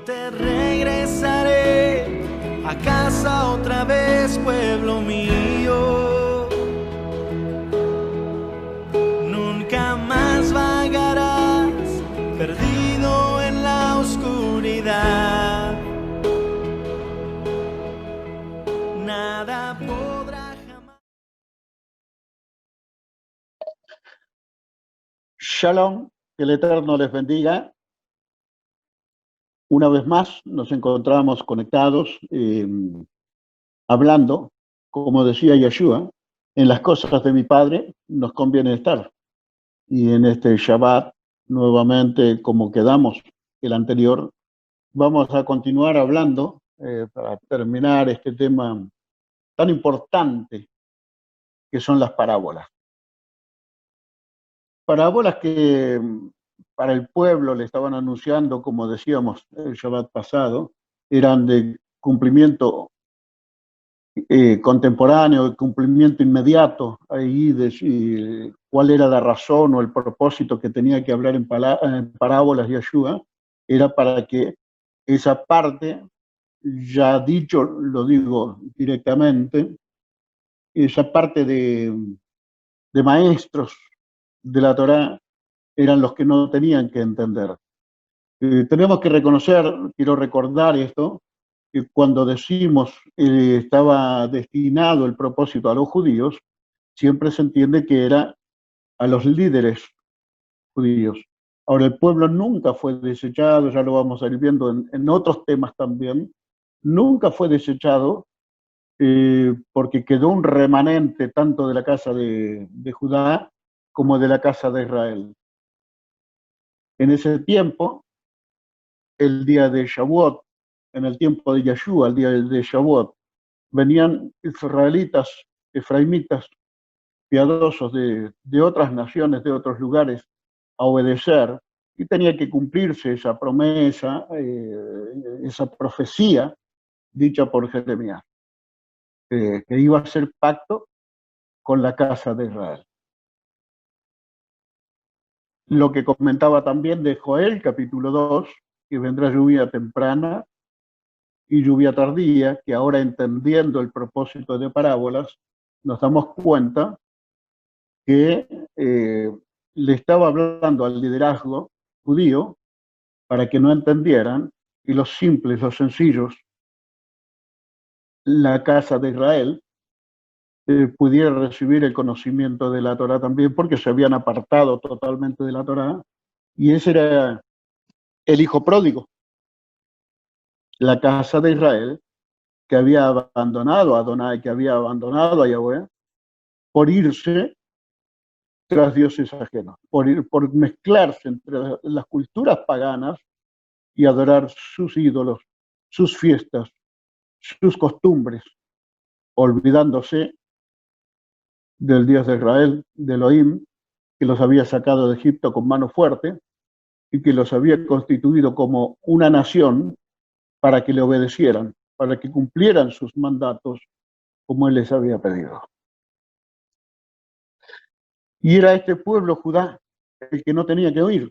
te regresaré a casa otra vez, pueblo mío. Nunca más vagarás perdido en la oscuridad. Nada podrá jamás. Shalom, que el Eterno les bendiga. Una vez más nos encontramos conectados, hablando, como decía Yeshua, en las cosas de mi Padre nos conviene estar. Y en este Shabbat, nuevamente, como quedamos el anterior, vamos a continuar hablando para terminar este tema tan importante que son las parábolas. Parábolas que para el pueblo le estaban anunciando, como decíamos el Shabbat pasado, eran de cumplimiento contemporáneo, de cumplimiento inmediato, ahí de cuál era la razón o el propósito que tenía que hablar en parábolas Yeshua, era para que esa parte, ya dicho, lo digo directamente, esa parte de maestros de la Torá eran los que no tenían que entender. Tenemos que reconocer, quiero recordar esto, que cuando decimos estaba destinado el propósito a los judíos, siempre se entiende que era a los líderes judíos. Ahora, el pueblo nunca fue desechado, ya lo vamos a ir viendo en otros temas también, nunca fue desechado porque quedó un remanente tanto de la casa de Judá como de la casa de Israel. En ese tiempo, el día de Shavuot, en el tiempo de Yeshua, el día de Shavuot, venían israelitas, efraimitas, piadosos de otras naciones, de otros lugares, a obedecer, y tenía que cumplirse esa promesa, esa profecía dicha por Jeremías, que iba a hacer pacto con la casa de Israel. Lo que comentaba también de Joel, capítulo 2, que vendrá lluvia temprana y lluvia tardía, que ahora entendiendo el propósito de parábolas, nos damos cuenta que le estaba hablando al liderazgo judío para que no entendieran, y los simples, los sencillos, la casa de Israel, pudiera recibir el conocimiento de la Torá también, porque se habían apartado totalmente de la Torá, y ese era el hijo pródigo, la casa de Israel, que había abandonado a Adonai, que había abandonado a Yahweh, por irse tras dioses ajenos, por mezclarse entre las culturas paganas y adorar sus ídolos, sus fiestas, sus costumbres, olvidándose del Dios de Israel, de Elohim, que los había sacado de Egipto con mano fuerte y que los había constituido como una nación para que le obedecieran, para que cumplieran sus mandatos como él les había pedido. Y era este pueblo Judá el que no tenía que oír,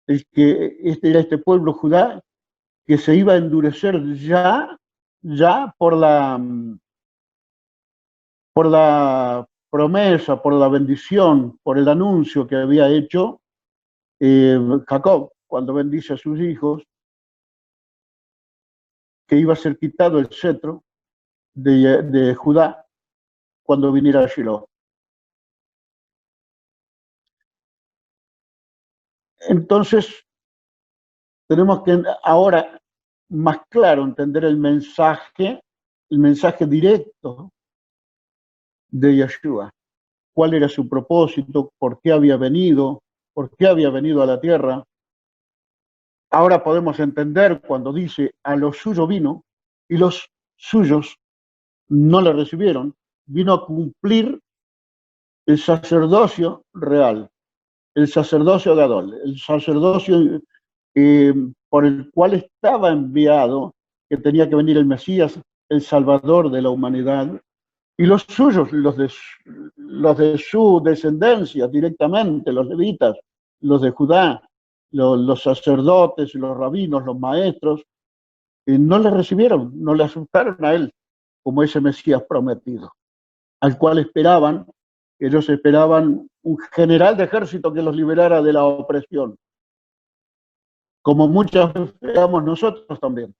era este pueblo Judá que se iba a endurecer ya por la promesa, por la bendición, por el anuncio que había hecho Jacob cuando bendice a sus hijos, que iba a ser quitado el cetro de Judá cuando viniera a Shiloh. Entonces, tenemos que ahora más claro entender el mensaje directo de Yeshua. ¿Cuál era su propósito? ¿Por qué había venido? ¿Por qué había venido a la tierra? Ahora podemos entender cuando dice a los suyos vino y los suyos no le recibieron. Vino a cumplir el sacerdocio real, el sacerdocio gadol, el sacerdocio por el cual estaba enviado, que tenía que venir el Mesías, el Salvador de la humanidad, y los suyos, los de su descendencia directamente, los levitas, los de Judá, los sacerdotes, los rabinos, los maestros, no le recibieron, no le aceptaron a él como ese Mesías prometido, al cual esperaban. Ellos esperaban un general de ejército que los liberara de la opresión, como muchas veces esperamos nosotros también.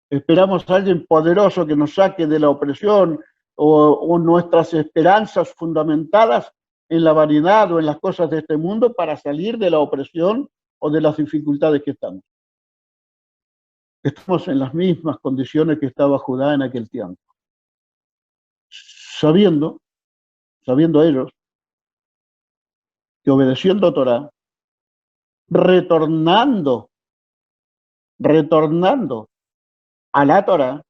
Esperamos a alguien poderoso que nos saque de la opresión, o nuestras esperanzas fundamentadas en la vanidad o en las cosas de este mundo para salir de la opresión o de las dificultades que estamos. Estamos en las mismas condiciones que estaba Judá en aquel tiempo. Sabiendo ellos que obedeciendo a Torah, retornando a la Torah,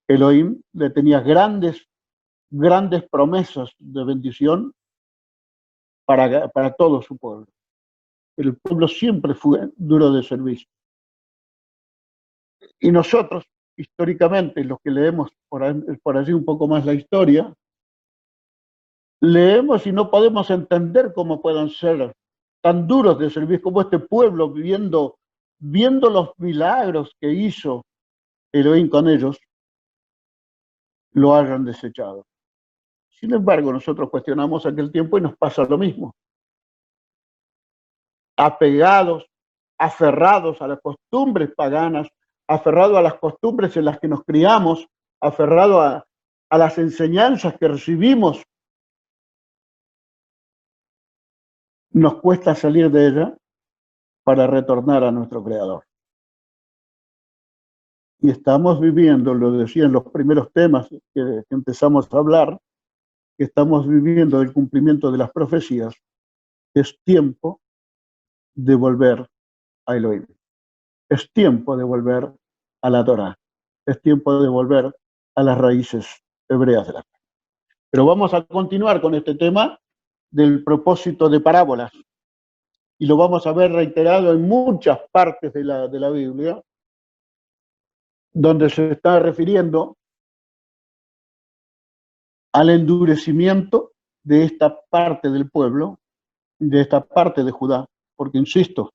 Elohim le tenía grandes promesas de bendición para todo su pueblo. El pueblo siempre fue duro de servicio. Y nosotros, históricamente, los que leemos por allí un poco más la historia, leemos y no podemos entender cómo puedan ser tan duros de servir como este pueblo, viendo los milagros que hizo Elohim con ellos, lo hayan desechado. Sin embargo, nosotros cuestionamos aquel tiempo y nos pasa lo mismo. Apegados, aferrados a las costumbres paganas, aferrados a las costumbres en las que nos criamos, aferrados a las enseñanzas que recibimos, nos cuesta salir de ella para retornar a nuestro Creador. Y estamos viviendo, lo decía en los primeros temas que empezamos a hablar, que estamos viviendo el cumplimiento de las profecías. Es tiempo de volver a Elohim. Es tiempo de volver a la Torá. Es tiempo de volver a las raíces hebreas de la fe. Pero vamos a continuar con este tema del propósito de parábolas. Y lo vamos a ver reiterado en muchas partes de la Biblia, donde se está refiriendo al endurecimiento de esta parte del pueblo, de esta parte de Judá, porque insisto,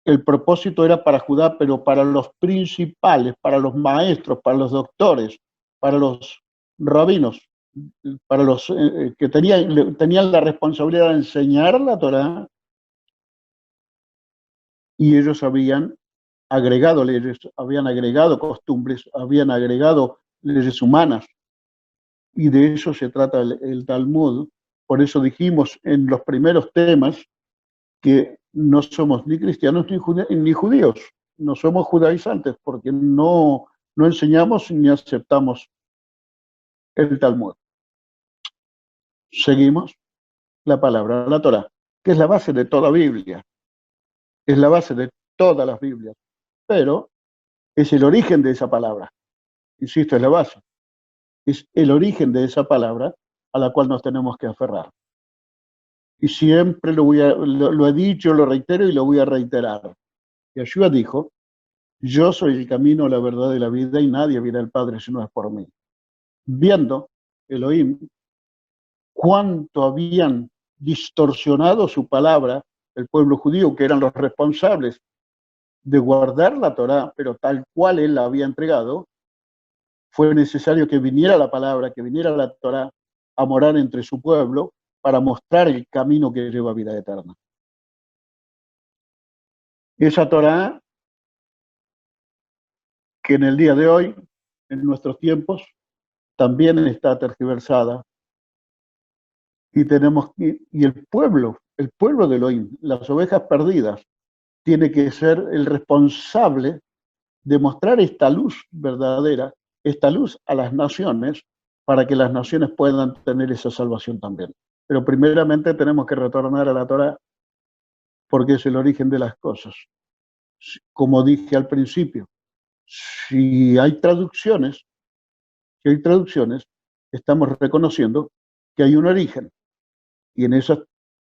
el propósito era para Judá, pero para los principales, para los maestros, para los doctores, para los rabinos, para los que tenían la responsabilidad de enseñar la Torá, y ellos habían agregado leyes, habían agregado costumbres, habían agregado leyes humanas, y de eso se trata el Talmud. Por eso dijimos en los primeros temas que no somos ni cristianos ni judíos, no somos judaizantes, porque no enseñamos ni aceptamos el Talmud. Seguimos la palabra, la Torá, que es la base de toda Biblia, es la base de todas las Biblias, pero es el origen de esa palabra. Insisto, es la base. Es el origen de esa palabra a la cual nos tenemos que aferrar. Y siempre lo he dicho, lo reitero y lo voy a reiterar. Yeshua dijo: yo soy el camino, la verdad y la vida, y nadie viene al Padre si no es por mí. Viendo Elohim cuánto habían distorsionado su palabra el pueblo judío, que eran los responsables de guardar la Torá, pero tal cual él la había entregado, fue necesario que viniera la palabra, que viniera la Torá a morar entre su pueblo para mostrar el camino que lleva a vida eterna. Esa Torá que en el día de hoy, en nuestros tiempos, también está tergiversada, y el pueblo de Elohim, las ovejas perdidas, tiene que ser el responsable de mostrar esta luz verdadera, esta luz a las naciones, para que las naciones puedan tener esa salvación también. Pero primeramente tenemos que retornar a la Torá, porque es el origen de las cosas. Como dije al principio, si hay traducciones, estamos reconociendo que hay un origen, y en esas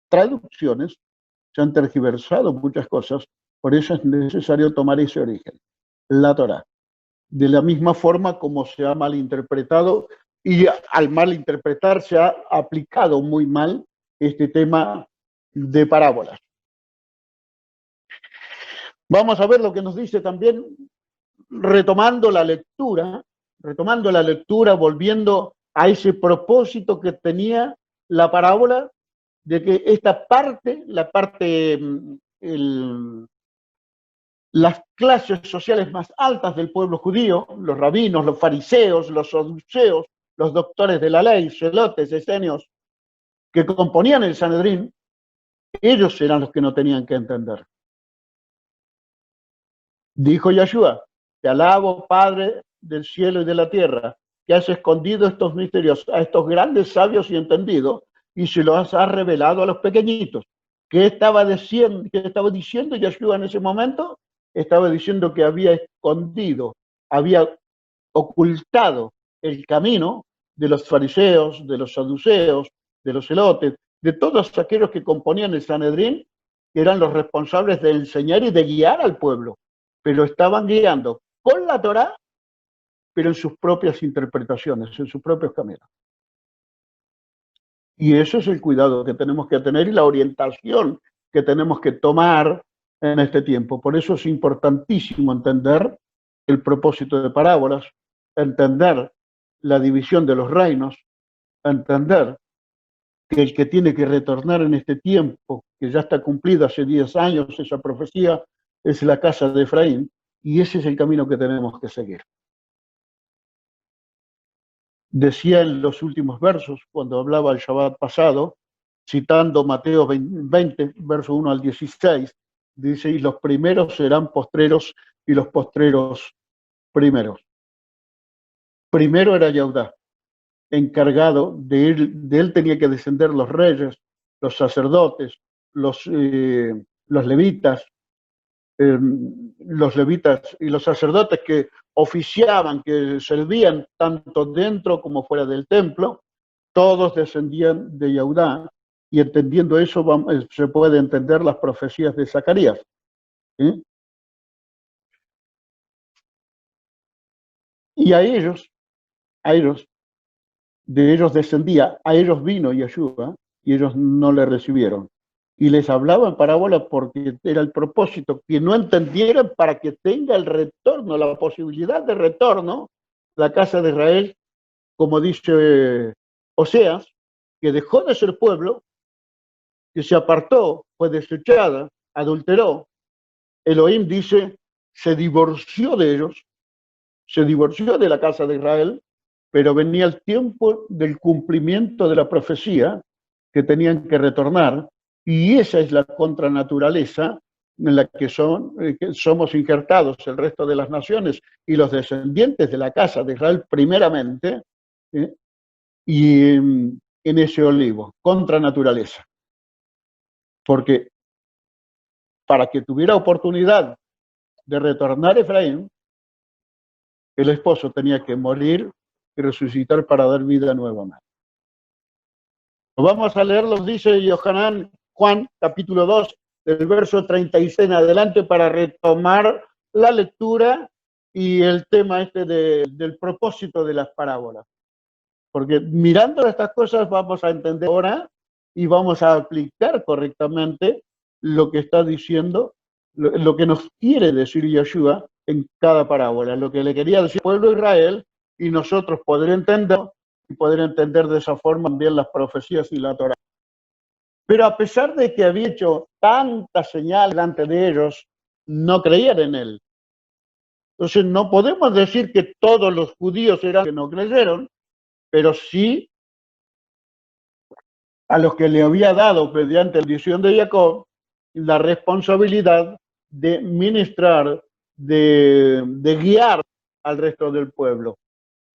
traducciones se han tergiversado muchas cosas. Por eso es necesario tomar ese origen, la Torá. De la misma forma como se ha malinterpretado, y al malinterpretar se ha aplicado muy mal este tema de parábolas. Vamos a ver lo que nos dice también, retomando la lectura, volviendo a ese propósito que tenía la parábola, de que esta parte, las clases sociales más altas del pueblo judío, los rabinos, los fariseos, los saduceos, los doctores de la ley, celotes, esenios, que componían el Sanedrín, ellos eran los que no tenían que entender. Dijo Yahshua: te alabo, Padre del cielo y de la tierra, que has escondido estos misterios a estos grandes sabios y entendidos, y se los has revelado a los pequeñitos. ¿Qué estaba diciendo Yahshua en ese momento? Estaba diciendo que había escondido, había ocultado el camino de los fariseos, de los saduceos, de los celotes, de todos aquellos que componían el Sanedrín, que eran los responsables de enseñar y de guiar al pueblo, pero estaban guiando con la Torá, pero en sus propias interpretaciones, en sus propios caminos. Y eso es el cuidado que tenemos que tener y la orientación que tenemos que tomar en este tiempo. Por eso es importantísimo entender el propósito de parábolas, entender la división de los reinos, entender que el que tiene que retornar en este tiempo, que ya está cumplida hace 10 años esa profecía, es la casa de Efraín, y ese es el camino que tenemos que seguir. Decía en los últimos versos, cuando hablaba el Shabbat pasado, citando Mateo 20, verso 1 al 16, dice: y los primeros serán postreros y los postreros primeros. Primero era Yehudá, encargado de él tenía que descender los reyes, los sacerdotes, los levitas, y los sacerdotes que oficiaban, que servían tanto dentro como fuera del templo, todos descendían de Yehudá, y entendiendo eso se puede entender las profecías de Zacarías. ¿Sí? Y a ellos, de ellos descendía, a ellos vino Yeshua, y ellos no le recibieron. Y les hablaba en parábola porque era el propósito, que no entendieran, para que tenga el retorno, la posibilidad de retorno, la casa de Israel, como dice Oseas, que dejó de ser pueblo, que se apartó, fue desechada, adulteró. Elohim dice, se divorció de ellos, se divorció de la casa de Israel, pero venía el tiempo del cumplimiento de la profecía, que tenían que retornar, y esa es la contranaturaleza en la que somos injertados el resto de las naciones y los descendientes de la casa de Israel primeramente, y en ese olivo, contranaturaleza. Porque para que tuviera oportunidad de retornar Efraín, el esposo tenía que morir y resucitar para dar vida nuevamente. Vamos a leerlo, dice Yohanan Juan, capítulo 2, del verso 36 en adelante, para retomar la lectura y el tema del propósito de las parábolas. Porque mirando estas cosas vamos a entender ahora y vamos a aplicar correctamente lo que está diciendo, lo que nos quiere decir Yeshua en cada parábola, lo que le quería decir al pueblo de Israel, y nosotros poder entender de esa forma también las profecías y la Torá. Pero a pesar de que había hecho tanta señal delante de ellos, no creían en él. Entonces no podemos decir que todos los judíos eran que no creyeron, pero sí a los que le había dado, mediante la bendición de Jacob, la responsabilidad de ministrar, de guiar al resto del pueblo.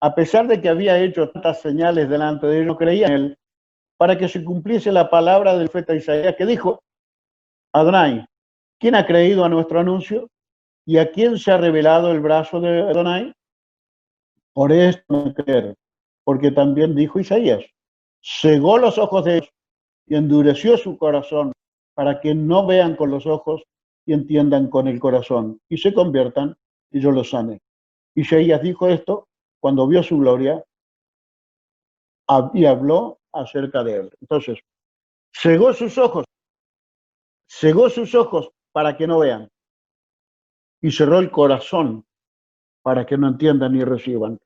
A pesar de que había hecho tantas señales delante de ellos, no creían en él, para que se cumpliese la palabra del profeta Isaías, que dijo: Adonai, ¿quién ha creído a nuestro anuncio? ¿Y a quién se ha revelado el brazo de Adonai? Por esto no creer, porque también dijo Isaías: cegó los ojos de ellos y endureció su corazón, para que no vean con los ojos y entiendan con el corazón, y se conviertan y yo los sane. Isaías dijo esto cuando vio su gloria y habló acerca de él. Entonces, cegó sus ojos para que no vean. y cerró el corazón para que no entiendan ni reciban.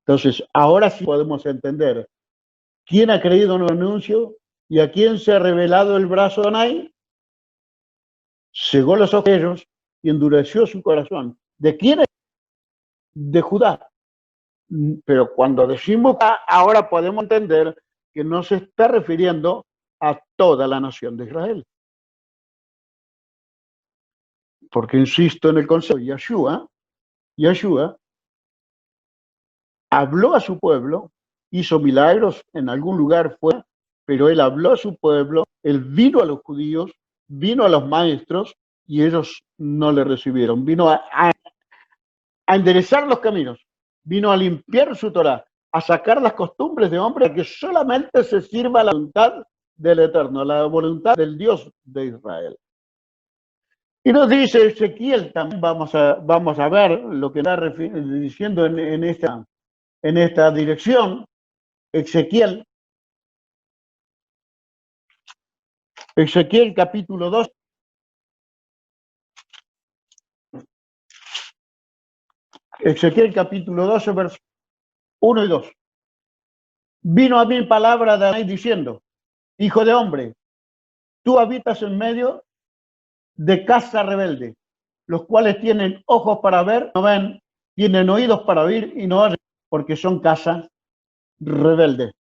Entonces, ahora sí podemos entender quién ha creído en el anuncio y a quién se ha revelado el brazo de Adonai, cegó los ojos de ellos y endureció su corazón. ¿De quién es? De Judá. Pero cuando decimos ahora podemos entender que no se está refiriendo a toda la nación de Israel. Porque insisto en el concepto, Yeshua habló a su pueblo, hizo milagros, en algún lugar fue, pero él habló a su pueblo, él vino a los judíos, vino a los maestros y ellos no le recibieron. Vino a enderezar los caminos, vino a limpiar su Torah, a sacar las costumbres de hombre, que solamente se sirva la voluntad del Eterno, la voluntad del Dios de Israel. Y nos dice Ezequiel, también vamos a ver lo que está diciendo en esta dirección. Ezequiel capítulo 2. Ezequiel capítulo 12, versos 1 y 2. Vino a mí palabra de Adonai diciendo: Hijo de hombre, tú habitas en medio de casa rebelde, los cuales tienen ojos para ver, no ven, tienen oídos para oír y no oyen, porque son casa rebelde.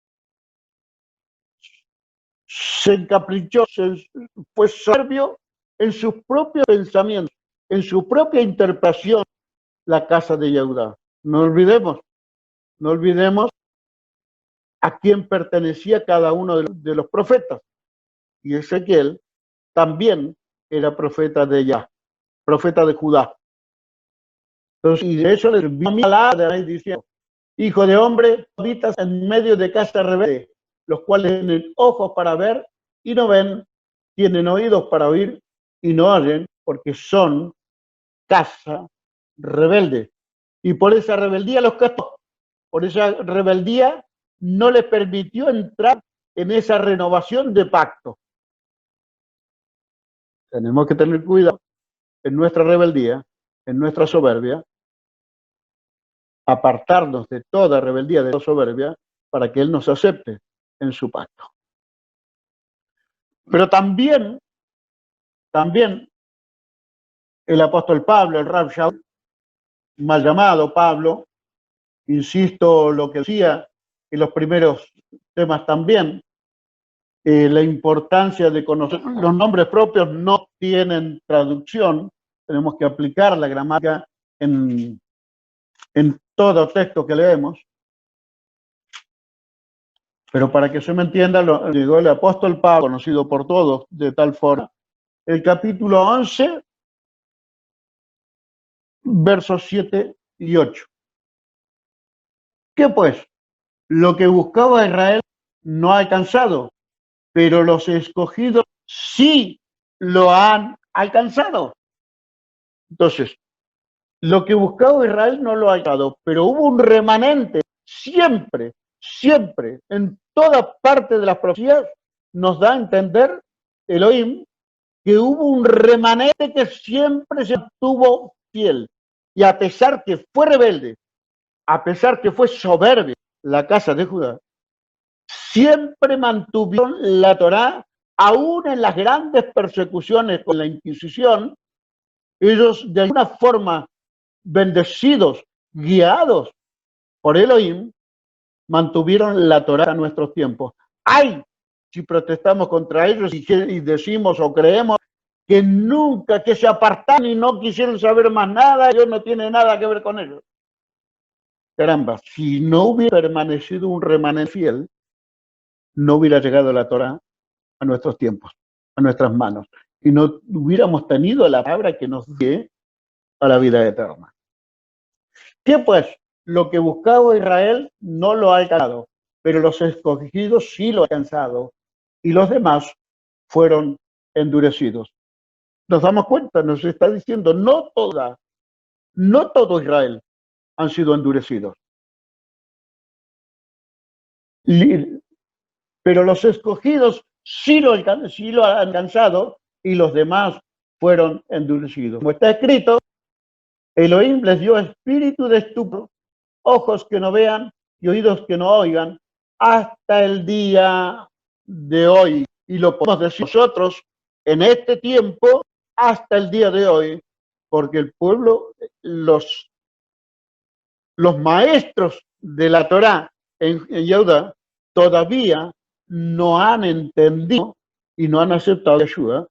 Se encaprichó, fue soberbio en sus propios pensamientos, en su propia interpretación, la casa de Yehudá. No olvidemos a quién pertenecía cada uno de los profetas. Y Ezequiel también era profeta de Yah, profeta de Judá. Entonces, y de eso les vino a mí la de ahí diciendo: Hijo de hombre, habitas en medio de casa rebelde, los cuales tienen ojos para ver y no ven, tienen oídos para oír y no oyen, porque son casa rebelde. Y por esa rebeldía los castigó. Por esa rebeldía no les permitió entrar en esa renovación de pacto. Tenemos que tener cuidado en nuestra rebeldía, en nuestra soberbia, apartarnos de toda rebeldía, de toda soberbia, para que Él nos acepte en su pacto. Pero también el apóstol Pablo, el Rab Shaul, mal llamado Pablo, insisto lo que decía en los primeros temas también, la importancia de conocer los nombres propios no tienen traducción, tenemos que aplicar la gramática en todo texto que leemos. Pero para que se me entienda, llegó el apóstol Pablo, conocido por todos de tal forma, el capítulo 11, versos 7 y 8. ¿Qué pues? Lo que buscaba Israel no ha alcanzado, pero los escogidos sí lo han alcanzado. Entonces, lo que buscaba Israel no lo ha alcanzado, pero hubo un remanente siempre, en toda parte de las profecías nos da a entender Elohim que hubo un remanente que siempre se mantuvo fiel. Y a pesar que fue rebelde, a pesar que fue soberbia la casa de Judá, siempre mantuvieron la Torá, aún en las grandes persecuciones con la Inquisición. Ellos de alguna forma, bendecidos, guiados por Elohim, mantuvieron la Torá a nuestros tiempos. ¡Ay! Si protestamos contra ellos y decimos o creemos que nunca, que se apartaron y no quisieron saber más nada, Dios no tiene nada que ver con ellos. Caramba, si no hubiera permanecido un remanente fiel, no hubiera llegado la Torá a nuestros tiempos, a nuestras manos, y no hubiéramos tenido la palabra que nos guíe a la vida eterna. ¿Qué pues? Lo que buscaba Israel no lo ha alcanzado, pero los escogidos sí lo han alcanzado, y los demás fueron endurecidos. Nos damos cuenta, nos está diciendo, no todo Israel han sido endurecidos. Pero los escogidos sí lo han alcanzado y los demás fueron endurecidos. Como está escrito, Elohim les dio espíritu de estupor, ojos que no vean y oídos que no oigan, hasta el día de hoy. Y lo podemos decir nosotros en este tiempo, hasta el día de hoy, porque el pueblo, los maestros de la Torá en Yehuda todavía no han entendido y no han aceptado a Yeshua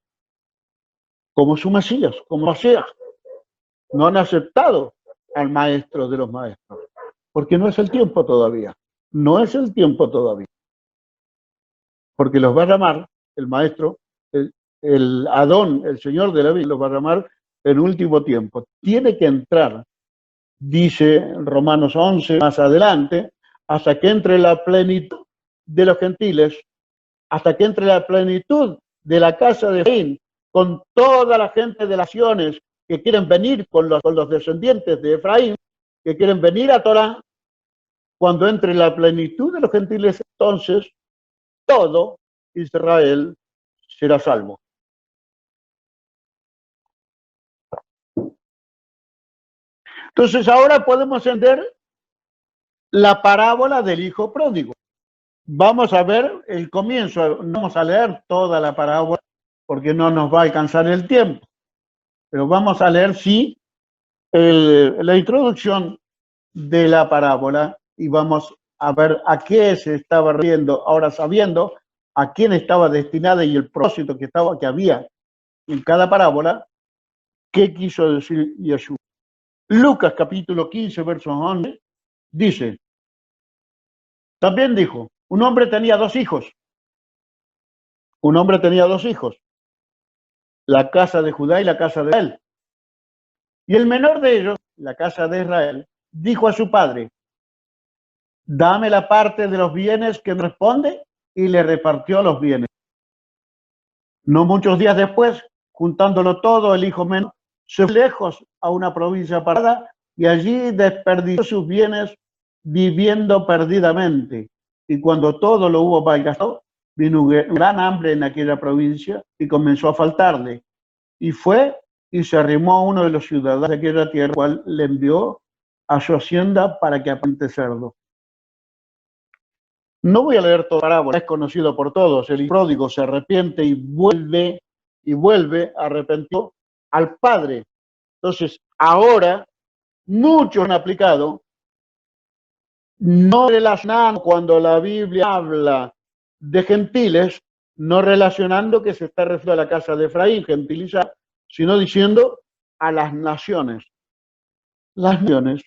como su Mesías, como Mashiach. No han aceptado al maestro de los maestros, porque no es el tiempo todavía. No es el tiempo todavía. Porque los va a llamar el maestro, el Adón, el Señor de la vida, los va a llamar en último tiempo. Tiene que entrar, dice Romanos 11 más adelante, hasta que entre la plenitud de los gentiles, hasta que entre la plenitud de la casa de Efraín, con toda la gente de las naciones que quieren venir con los descendientes de Efraín, que quieren venir a Torah, cuando entre la plenitud de los gentiles, entonces todo Israel será salvo. Entonces ahora podemos entender la parábola del hijo pródigo. Vamos a ver el comienzo, no vamos a leer toda la parábola porque no nos va a alcanzar el tiempo, pero vamos a leer, sí, la introducción de la parábola y vamos a ver a qué se estaba refiriendo, ahora sabiendo a quién estaba destinada y el propósito que había en cada parábola, qué quiso decir Yeshua. Lucas capítulo 15, verso 11, dice, también dijo, un hombre tenía dos hijos, la casa de Judá y la casa de Israel. Y el menor de ellos, la casa de Israel, dijo a su padre, dame la parte de los bienes que me responde, y le repartió los bienes. No muchos días después, juntándolo todo, el hijo menor se fue lejos a una provincia apartada y allí desperdició sus bienes viviendo perdidamente. Y cuando todo lo hubo malgastado, vino gran hambre en aquella provincia y comenzó a faltarle. Y fue y se arrimó a uno de los ciudadanos de aquella tierra, cual le envió a su hacienda para que apunte cerdo. No voy a leer toda la parábola, es conocido por todos. El pródigo se arrepiente y vuelve arrepentido al padre. Entonces, ahora muchos han aplicado, no relacionando cuando la Biblia habla de gentiles, no relacionando que se está refiriendo a la casa de Efraín, gentilizar, sino diciendo a las naciones. Las naciones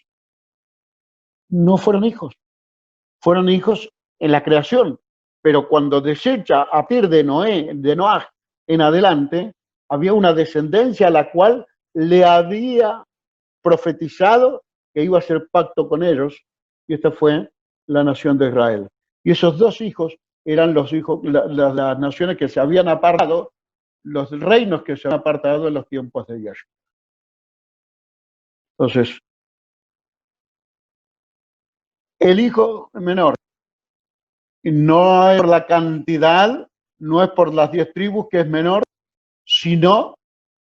no fueron hijos en la creación, pero cuando desecha a partir de Noé en adelante, había una descendencia a la cual le había profetizado que iba a hacer pacto con ellos, y esta fue la nación de Israel. Y esos dos hijos eran los hijos, las naciones que se habían apartado, los reinos que se habían apartado en los tiempos de Yahshua. Entonces, el hijo menor, no es por la cantidad, no es por las 10 tribus que es menor, sino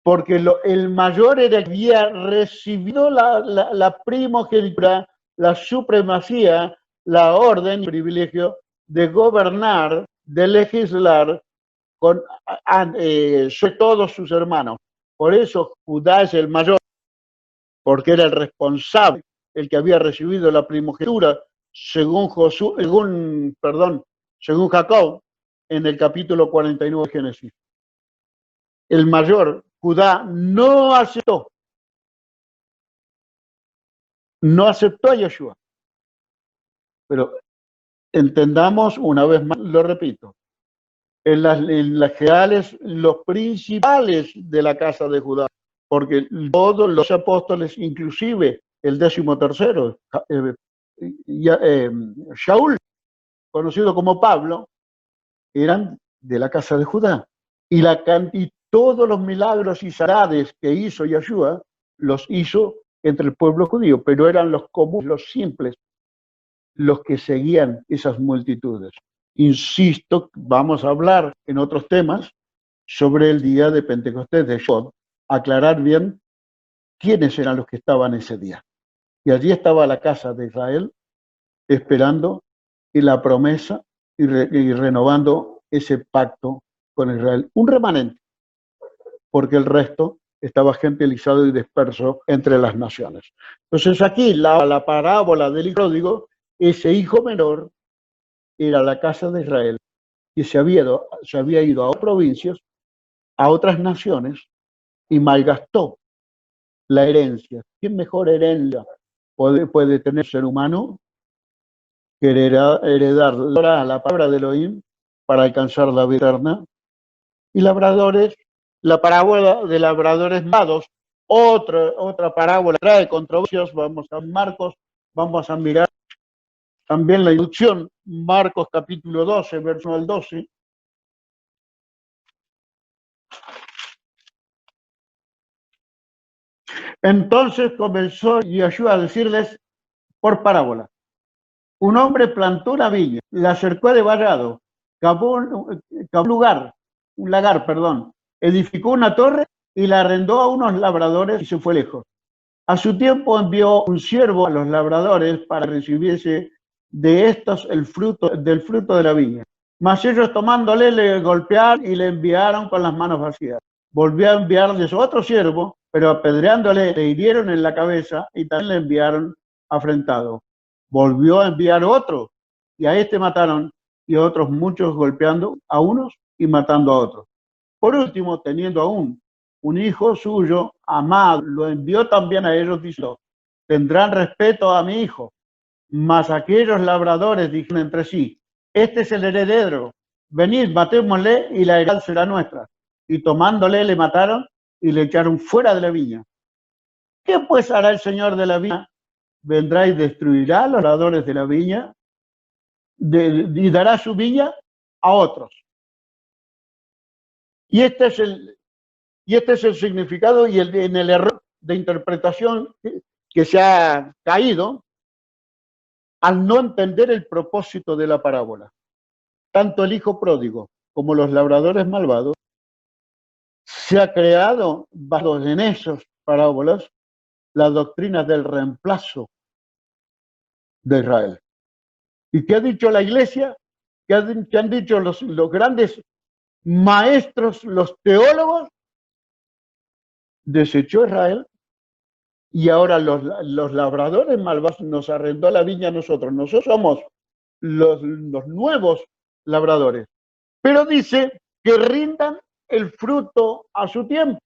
porque el mayor era el que había recibido la primogenitura, la supremacía, la orden y privilegio de gobernar, de legislar sobre todos sus hermanos. Por eso Judá es el mayor, porque era el responsable, el que había recibido la primogenitura, según Jacob, en el capítulo 49 de Génesis. El mayor, Judá, no aceptó a Yeshua. Pero entendamos una vez más, lo repito, en las generales, los principales de la casa de Judá, porque todos los apóstoles, inclusive el 13º, Shaul, conocido como Pablo, eran de la casa de Judá. Y todos los milagros y sanidades que hizo Yeshua, los hizo entre el pueblo judío, pero eran los comunes, los simples, los que seguían esas multitudes. Insisto, vamos a hablar en otros temas sobre el día de Pentecostés, de Shavuot, aclarar bien quiénes eran los que estaban ese día. Y allí estaba la casa de Israel esperando y la promesa y renovando ese pacto con Israel. Un remanente, porque el resto estaba gentilizado y disperso entre las naciones. Entonces aquí la parábola del hijo pródigo, ese hijo menor era la casa de Israel, que se había ido a otras provincias, a otras naciones, y malgastó la herencia. ¿Qué mejor herencia puede tener el ser humano que heredar la palabra de Elohim para alcanzar la vida eterna? Y labradores, la parábola de labradores malvados, otra parábola trae controversias. Vamos a Marcos, vamos a mirar también la introducción, Marcos capítulo 12, verso al 12. Entonces comenzó Yeshua a decirles por parábola: un hombre plantó una viña, la cercó de vallado, cavó un lagar, edificó una torre y la arrendó a unos labradores y se fue lejos. A su tiempo envió un siervo a los labradores para que recibiese de estos del fruto de la viña. Mas ellos, tomándole, le golpearon y le enviaron con las manos vacías. Volvió a enviarles otro siervo, pero apedreándole le hirieron en la cabeza y también le enviaron afrentado. Volvió a enviar otro, y a este mataron, y a otros muchos, golpeando a unos y matando a otros. Por último, teniendo aún un hijo suyo amado, lo envió también a ellos diciendo: tendrán respeto a mi hijo. Mas aquellos labradores dijeron entre sí: este es el heredero, venid, matémosle y la heredad será nuestra. Y tomándole le mataron y le echaron fuera de la viña. ¿Qué pues hará el señor de la viña? Vendrá y destruirá a los labradores de la viña y dará su viña a otros. Y este es el significado y en el error de interpretación que se ha caído al no entender el propósito de la parábola. Tanto el hijo pródigo como los labradores malvados, se ha creado basados en esas parábolas la doctrina del reemplazo de Israel. ¿Y qué ha dicho la iglesia? ¿Qué han dicho los grandes maestros, los teólogos? Desechó Israel y ahora los labradores malvados nos arrendó la viña a nosotros. Nosotros somos los nuevos labradores. Pero dice que rindan el fruto a su tiempo.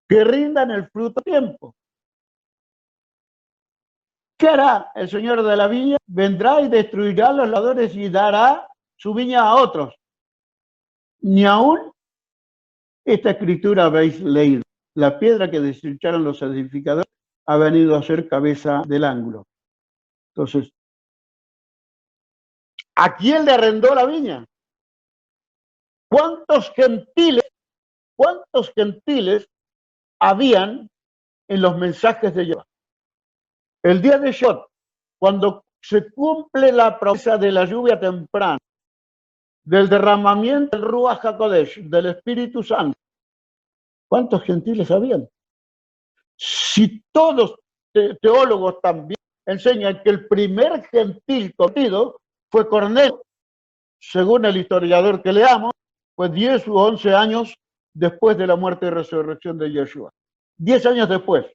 Que rindan el fruto a tiempo. ¿Qué hará el señor de la viña? Vendrá y destruirá a los labradores y dará su viña a otros. Ni aún esta escritura habéis leído. La piedra que desecharon los edificadores ha venido a ser cabeza del ángulo. Entonces, ¿a quién le arrendó la viña? ¿Cuántos gentiles habían en los mensajes de Yahweh? El día de Shot, cuando se cumple la promesa de la lluvia temprana, del derramamiento del Ruach HaKodesh, del Espíritu Santo, ¿cuántos gentiles habían? Si todos teólogos también enseñan que el primer gentil conocido fue Cornelio, según el historiador que leamos, pues 10 u 11 años después de la muerte y resurrección de Yeshua. 10 años después.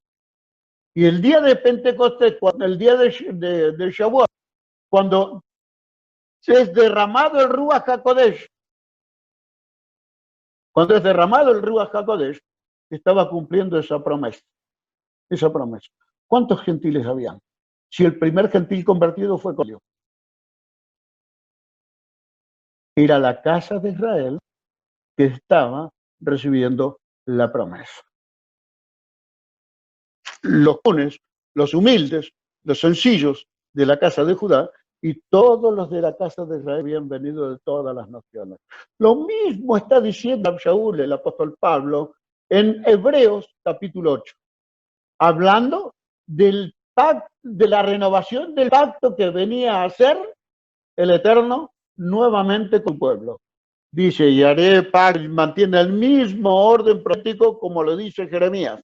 Y el día de Pentecostés, el día de Shavuot, cuando se es derramado el Ruach HaKodesh, cuando es derramado el Ruach HaKodesh, estaba cumpliendo esa promesa. ¿Cuántos gentiles habían? Si el primer gentil convertido fue Cornelio. Era la casa de Israel que estaba recibiendo la promesa. Los comunes, los humildes, los sencillos de la casa de Judá y todos los de la casa de Israel habían venido de todas las naciones. Lo mismo está diciendo Shaul, el apóstol Pablo, en Hebreos capítulo 8, hablando del pacto, de la renovación del pacto que venía a hacer el Eterno nuevamente con el pueblo. Dice, y haré pacto, mantiene el mismo orden profético como lo dice Jeremías.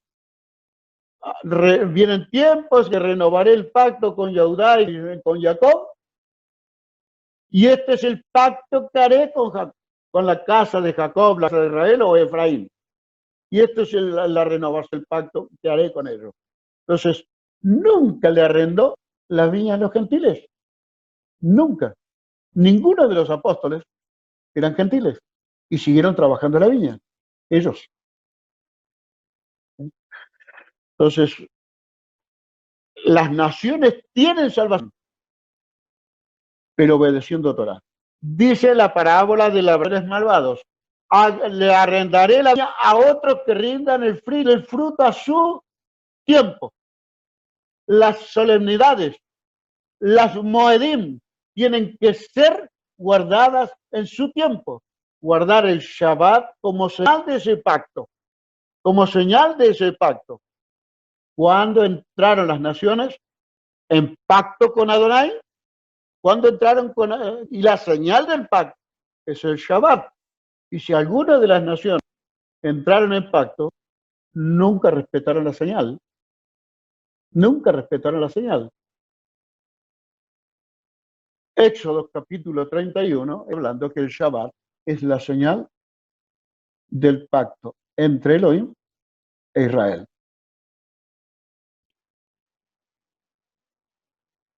Vienen tiempos que renovaré el pacto con Yehudá y con Jacob, y este es el pacto que haré con la casa de Jacob, la casa de Israel o Efraín. Y esto es la renovación del pacto que haré con ellos. Entonces, nunca le arrendó la viña a los gentiles. Nunca. Ninguno de los apóstoles eran gentiles y siguieron trabajando la viña. Ellos. Entonces, las naciones tienen salvación, pero obedeciendo Torah. Dice la parábola de ladrones malvados. Le arrendaré la viña a otros que rindan el fruto a su tiempo. Las solemnidades, las moedim, tienen que ser guardadas en su tiempo. Guardar el Shabbat como señal de ese pacto. Como señal de ese pacto. Cuando entraron las naciones en pacto con Adonai, cuando entraron y la señal del pacto es el Shabbat. Y si alguna de las naciones entraron en pacto, nunca respetaron la señal. Nunca respetaron la señal. Éxodo capítulo 31, hablando que el Shabbat es la señal del pacto entre Elohim e Israel.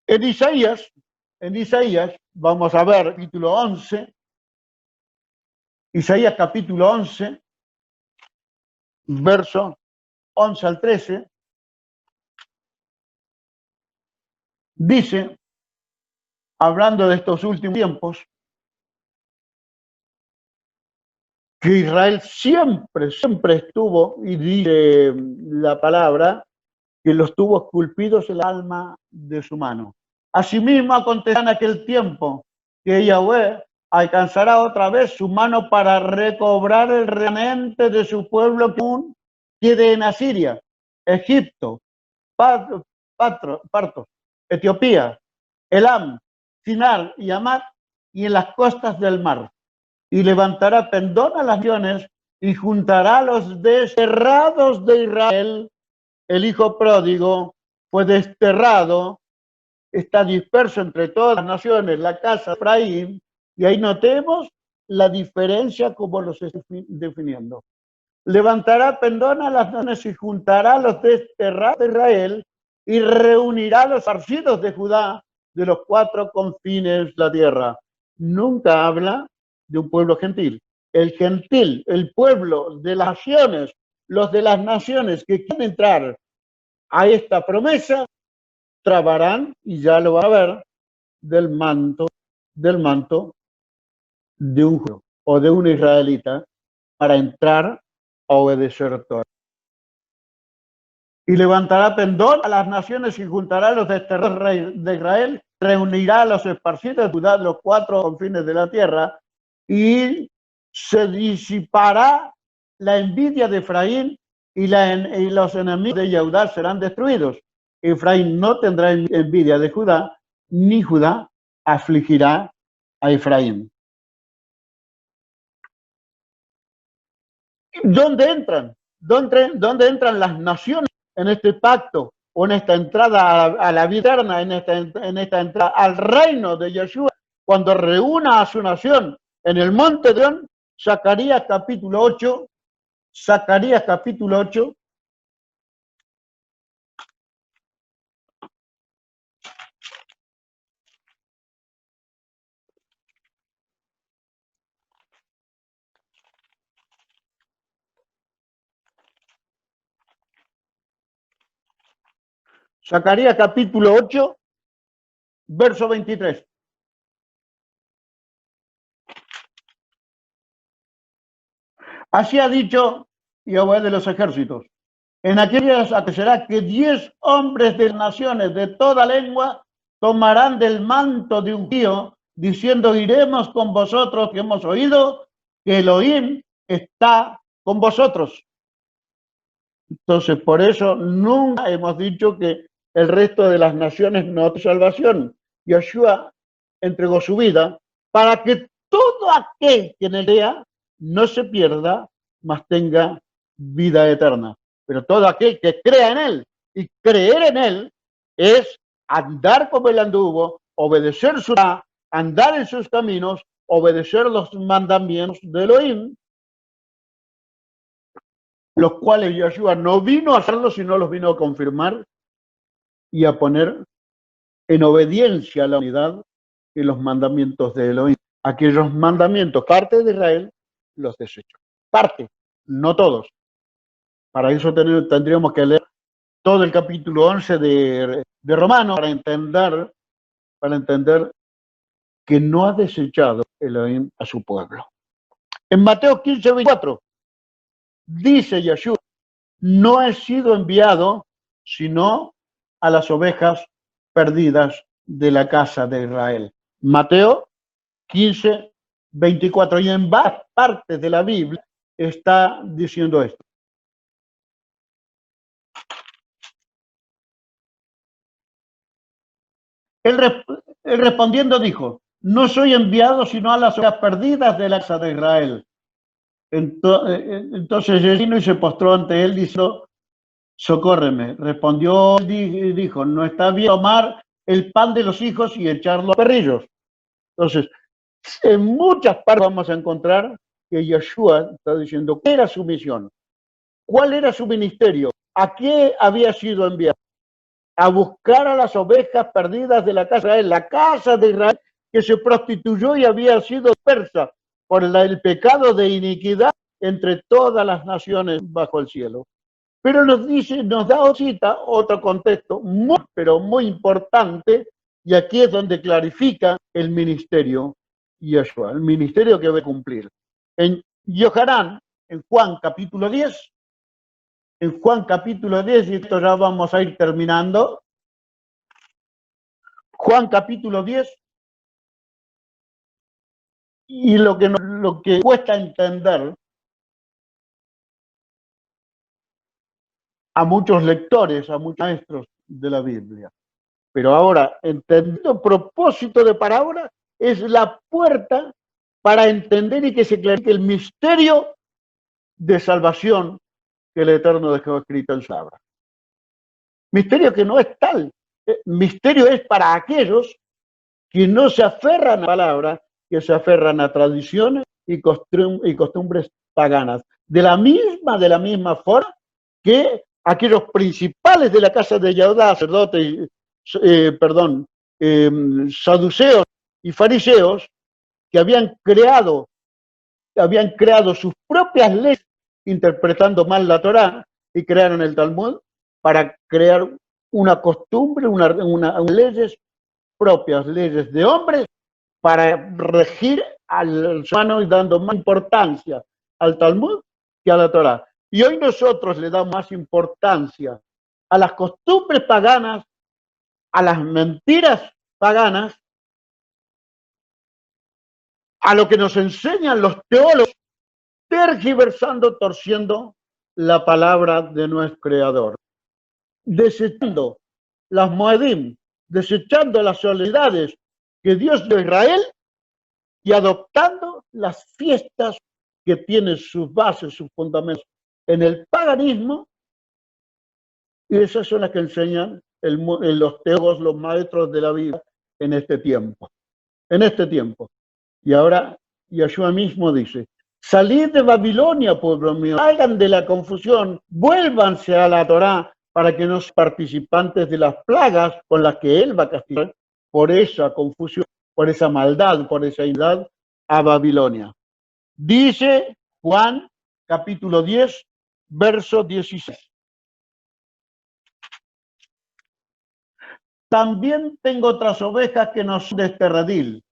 En Isaías, vamos a ver capítulo 11, Isaías capítulo 11, verso 11 al 13, dice, hablando de estos últimos tiempos, que Israel siempre estuvo, y dice la palabra, que los tuvo esculpidos el alma de su mano. Asimismo acontecerá en aquel tiempo que Yahweh alcanzará otra vez su mano para recobrar el remanente de su pueblo que aún quede en Asiria, Egipto, Partos, Etiopía, Elam, Sinar y Amat, y en las costas del mar. Y levantará pendón a las naciones y juntará a los desterrados de Israel. El hijo pródigo fue desterrado, está disperso entre todas las naciones, la casa de Efraín, y ahí notemos la diferencia como los estoy definiendo. Levantará pendón a las naciones y juntará a los desterrados de Israel y reunirá a los esparcidos de Judá de los cuatro confines de la tierra. Nunca habla de un pueblo gentil. El gentil, el pueblo de las naciones, los de las naciones que quieren entrar a esta promesa, trabarán, y ya lo van a ver, del manto de un judío o de un israelita para entrar a obedecer Torah. Y levantará pendón a las naciones y juntará a los desterrados de Israel, reunirá a los esparcidos de Judá de los cuatro confines de la tierra, y se disipará la envidia de Efraín y los enemigos de Yehudá serán destruidos. Efraín no tendrá envidia de Judá, ni Judá afligirá a Efraín. ¿Dónde entran? ¿Dónde entran las naciones en este pacto o en esta entrada a la vida eterna, en esta entrada al reino de Yeshua, cuando reúna a su nación en el monte de Dios? Zacarías capítulo 8, Zacarías capítulo 8, Zacarías capítulo 8, verso 23. Así ha dicho Yahweh de los ejércitos. En aquellas acontecerá que 10 hombres de naciones de toda lengua tomarán del manto de un judío, diciendo, iremos con vosotros, que hemos oído que Elohim está con vosotros. Entonces, por eso nunca hemos dicho que el resto de las naciones no tienen salvación. Yeshua entregó su vida para que todo aquel que en él crea no se pierda, mas tenga vida eterna. Pero todo aquel que crea en él, y creer en él es andar como él anduvo, obedecer su andar en sus caminos, obedecer los mandamientos de Elohim, los cuales Yeshua no vino a hacerlos, sino los vino a confirmar y a poner en obediencia a la unidad y los mandamientos de Elohim. Aquellos mandamientos, parte de Israel, los desechó. Parte, no todos. Para eso tendríamos que leer todo el capítulo 11 de Romanos para entender que no ha desechado Elohim a su pueblo. En Mateo 15:24 dice Yeshua, no he sido enviado sino a las ovejas perdidas de la casa de Israel. Mateo 15:24. Y en varias partes de la Biblia está diciendo esto. Él respondiendo dijo, no soy enviado sino a las ovejas perdidas de la casa de Israel. Entonces él vino y se postró ante él diciendo, socórreme. Respondió y dijo, no está bien tomar el pan de los hijos y echarlo a perrillos. Entonces, en muchas partes vamos a encontrar que Yeshua está diciendo, ¿qué era su misión? ¿Cuál era su ministerio? ¿A qué había sido enviado? A buscar a las ovejas perdidas de la casa de Israel, la casa de Israel que se prostituyó y había sido dispersa por el pecado de iniquidad entre todas las naciones bajo el cielo. Pero nos dice, nos da otro contexto muy, pero muy importante, y aquí es donde clarifica el ministerio Yeshua, el ministerio que debe cumplir. En Yohanan, en Juan capítulo 10, y esto ya vamos a ir terminando. Juan capítulo 10, y lo que cuesta entender a muchos lectores, a muchos maestros de la Biblia. Pero ahora, entendiendo el propósito de parábola, es la puerta para entender y que se clarifique el misterio de salvación que el Eterno dejó escrito en su palabra. Misterio que no es tal. Misterio es para aquellos que no se aferran a la palabra, que se aferran a tradiciones y costumbres paganas. De la misma forma que aquellos principales de la casa de Yahudá, sacerdotes, saduceos y fariseos, que habían creado sus propias leyes interpretando mal la Torá y crearon el Talmud para crear una costumbre, unas leyes propias, leyes de hombres, para regir al humano y dando más importancia al Talmud que a la Torá. Y hoy nosotros le damos más importancia a las costumbres paganas, a las mentiras paganas, a lo que nos enseñan los teólogos, tergiversando, torciendo la palabra de nuestro Creador, desechando las moedim, desechando las solemnidades que Dios dio a Israel y adoptando las fiestas que tienen sus bases, sus fundamentos en el paganismo, y esas son las que enseñan los teólogos, los maestros de la Biblia en este tiempo. Y ahora Yeshua mismo dice, salid de Babilonia, pueblo mío, salgan de la confusión, vuélvanse a la Torá para que no sean participantes de las plagas con las que Él va a castigar por esa confusión, por esa maldad, por esa iniquidad a Babilonia. Dice Juan, capítulo 10, verso 16. También tengo otras ovejas que no son de este redil.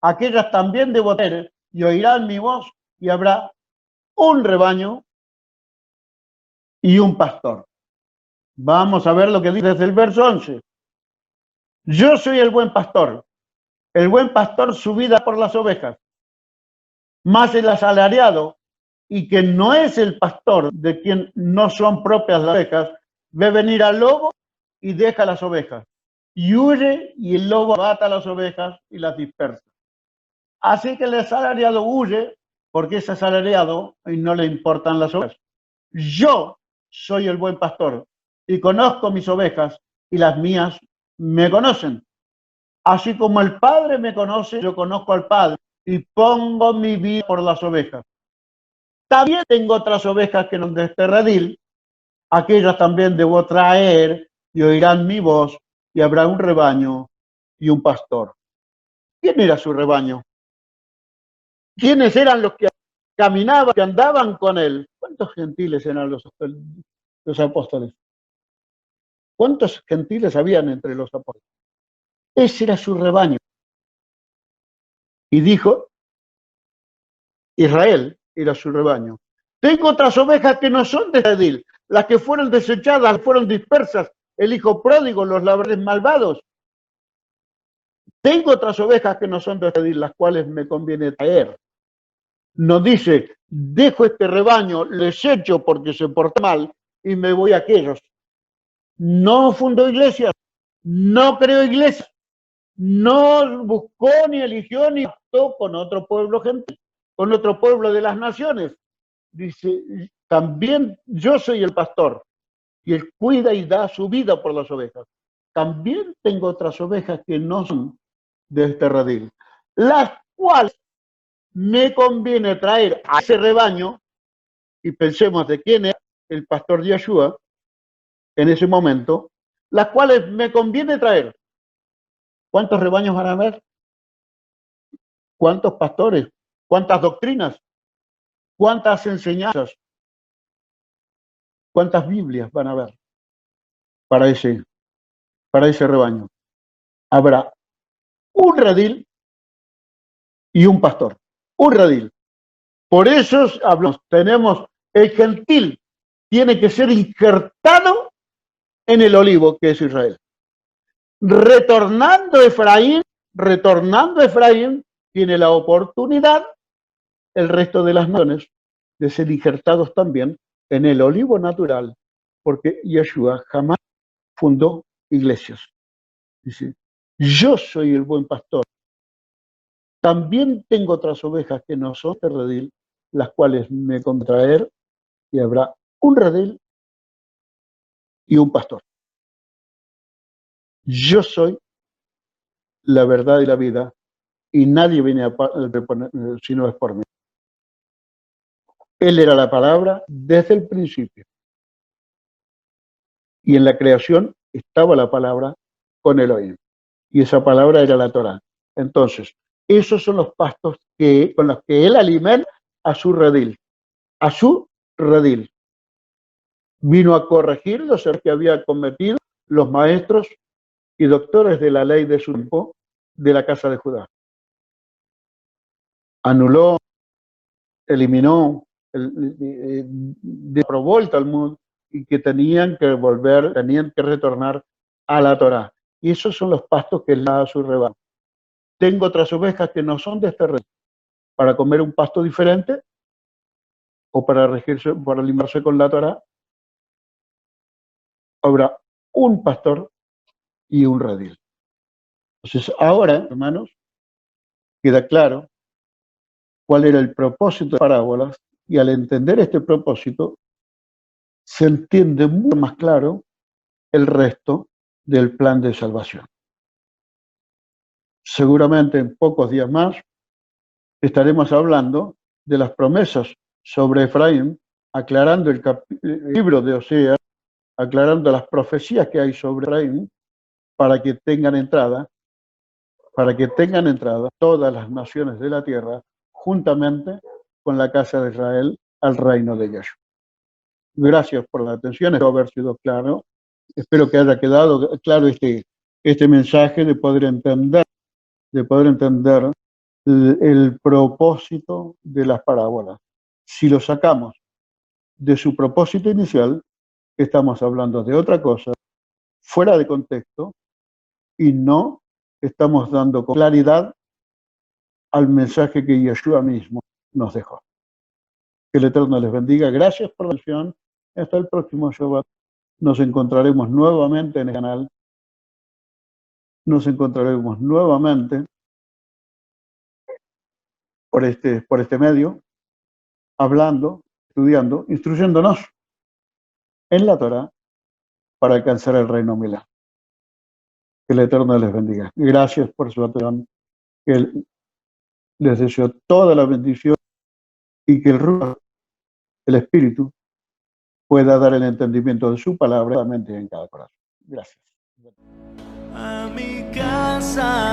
Aquellas también debo tener y oirán mi voz y habrá un rebaño y un pastor. Vamos a ver lo que dice desde el verso 11. Yo soy el buen pastor su vida por las ovejas. Más el asalariado, y que no es el pastor, de quien no son propias las ovejas, ve venir al lobo y deja las ovejas. Y huye, y el lobo mata a las ovejas y las dispersa. Así que el asalariado huye porque es asalariado y no le importan las ovejas. Yo soy el buen pastor y conozco mis ovejas y las mías me conocen. Así como el Padre me conoce, yo conozco al Padre y pongo mi vida por las ovejas. También tengo otras ovejas que no son de este redil, aquellas también debo traer y oirán mi voz y habrá un rebaño y un pastor. ¿Quién era su rebaño? ¿Quiénes eran los que caminaban, que andaban con él? ¿Cuántos gentiles eran los apóstoles? ¿Cuántos gentiles habían entre los apóstoles? Ese era su rebaño. Y dijo, Israel era su rebaño. Tengo otras ovejas que no son de redil, las que fueron desechadas, fueron dispersas, el hijo pródigo, los labradores malvados. Tengo otras ovejas que no son de redil, las cuales me conviene traer. No dice, dejo este rebaño, les echo porque se portó mal y me voy a aquellos. No fundó iglesias, no creó iglesias, no buscó ni eligió ni pactó con otro pueblo gentil, con otro pueblo de las naciones. Dice, también yo soy el pastor y él cuida y da su vida por las ovejas. También tengo otras ovejas que no son de este redil, las cuales me conviene traer a ese rebaño, y pensemos de quién es el pastor Yeshua en ese momento, las cuales me conviene traer. ¿Cuántos rebaños van a haber? ¿Cuántos pastores? ¿Cuántas doctrinas? ¿Cuántas enseñanzas? ¿Cuántas Biblias van a haber para ese rebaño? Habrá un redil y un pastor. Un redil. Por eso hablamos, tenemos el gentil, tiene que ser injertado en el olivo que es Israel. Retornando Efraín, tiene la oportunidad, el resto de las naciones, de ser injertados también en el olivo natural, porque Yeshua jamás fundó iglesias. Dice, yo soy el buen pastor. También tengo otras ovejas que no son de redil, las cuales me contraer y habrá un redil y un pastor. Yo soy la verdad y la vida y nadie viene a reponer si no es por mí. Él era la palabra desde el principio. Y en la creación estaba la palabra con Elohim. Y esa palabra era la Torá. Entonces, esos son los pastos con los que él alimenta a su redil. A su redil. Vino a corregir los errores que había cometido los maestros y doctores de la ley de su tiempo de la casa de Judá. Anuló, eliminó, aprobó el Talmud y que tenían que retornar a la Torá. Y esos son los pastos que él da a su rebaño. Tengo otras ovejas que no son de este rebaño, para comer un pasto diferente o para regirse, para alimentarse con la Torá. Habrá un pastor y un redil. Entonces, ahora, hermanos, queda claro cuál era el propósito de las parábolas, y al entender este propósito, se entiende mucho más claro el resto del plan de salvación. Seguramente en pocos días más estaremos hablando de las promesas sobre Efraín, aclarando el libro de Oseas, aclarando las profecías que hay sobre Efraín, para que tengan entrada todas las naciones de la tierra, juntamente con la casa de Israel, al reino de Yahshua. Gracias por la atención, espero haber sido claro. Espero que haya quedado claro este mensaje de poder entender el propósito de las parábolas. Si lo sacamos de su propósito inicial, estamos hablando de otra cosa, fuera de contexto, y no estamos dando con claridad al mensaje que Yeshua mismo nos dejó. Que el Eterno les bendiga. Gracias por la atención. Hasta el próximo Shabbat. Nos encontraremos nuevamente en el canal. Nos encontraremos nuevamente por este medio, hablando, estudiando, instruyéndonos en la Torá para alcanzar el reino milá. Que el Eterno les bendiga. Gracias por su atención. Les deseo toda la bendición y que el Ruach, el Espíritu, pueda dar el entendimiento de su palabra en cada corazón. Gracias. A mi casa